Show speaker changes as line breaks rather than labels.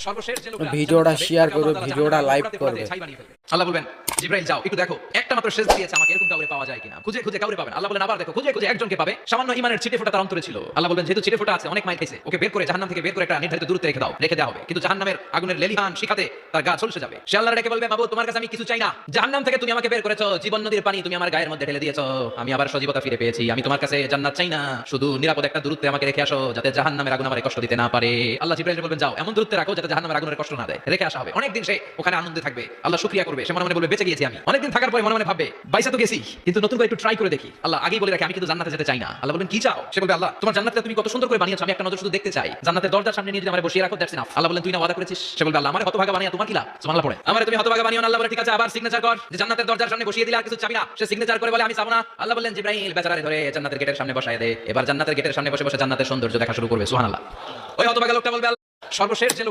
সর্বশেষ যে লোকটা
ভিডিওটা শেয়ার করবে, ভিডিওটা লাইভ করবে।
আল্লাহ বলবেন জিবরাইল যাও একটু দেখো একটা মাত্র শেষ দিয়েছে আমাকে, এরকম কাউরে পাওয়া যায় কিনা, খুঁজে খুঁজে কাউরে পাবেন। আল্লাহ বলেন আবার দেখো, খুঁজে খুঁজে একজনকে পাবে, সামান্য ঈমানের ছিটে ফোঁটা তার অন্তরে ছিল। আল্লাহ বলবেন যেহেতু ছিটে ফোঁটা আছে, অনেক মাইর খেয়েছে, ওকে বের করে জাহান্নাম থেকে বের করে একটা নির্ধারিত দূরত্বে রেখে দাও, রেখে দেওয়া হবে। কিন্তু জাহান্নামের আগুনের লেলিহান শিখাতে তার গা ঝলসে যাবে। সে আল্লাহর ডেকে বলবে মাবুদ তোমার কাছে আমি কিছু চাই না, জাহান্নাম থেকে তুমি আমাকে বের করেছো, জীবন নদীর পানি তুমি আমার গায়ের মধ্যে ঢেলে দিয়েছো, আমি আবার সজীবতা ফিরে পেয়েছি, আমি তোমার কাছে জান্নাত চাই না, শুধু নিরাপদ একটা দূরত্বে আমাকে রেখে আসো যাতে জাহান্নামের আগুন আমারে কষ্ট দিতে না পারে। আল্লাহ জিবরাইল বলবেন যাও এমন দূরত্বে রাখো যাতে জাহান্নামের আগুনের কষ্ট না দেয়, রেখে আসা হবে। অনেকদিন সে ওখানে আনন্দে থাকবে, আল্লাহ শুকরিয়া করবে, সে মনে মনে বলবে বেঁচে গিয়েছি আমি। অনেকদিন থাকার পরে মনে মনে ভাববে বাইসা তো গেছি, কিন্তু নতুন করে একটু ট্রাই করে দেখি। আল্লাহ আগেই বলে রাখে আমি কিন্তু জান্নাতে যেতে চাই না। আল্লাহ বলবেন কি চাও? সে বলবে আল্লাহ তোমার জান্নাতটা তুমি কত সুন্দর করে বানিয়েছো, আমি একটা নজর শুধু দেখতে চাই, জান্নাতের দরজার সামনে নিয়ে যদি আমারে বসিয়ে রাখো দ্যাটস ইনাফ। আল্লাহ বলেন তুই না ওয়াদা করেছিস? সে বলবে আল্লাহ আমারে হতভাগা বানিয়ে তোমার কি লাভ? সুবহানাল্লাহ পড়ে আমারে তুমি হতভাগা বানিও না। আল্লাহ বলে ঠিক আছে আবার সিগনেচার কর যে জান্নাতের দরজার সামনে বসিয়ে দিলে আর কিছু চাবি না। সে সিগনেচার করে বলে আমি চাবো না। আল্লাহ বললেন জিবরাইল বেচারারে ধরে জান্নাতের গেটের সামনে বসায় দে, এবার জান্নাতের গেটের সামনে বসে বসে জান্নাতের সৌন্দর্য দেখা শুরু করবে। সুবহানাল্লাহ। ওই হতভাগা লোকটা বলবে সর্বশেষ যে লোক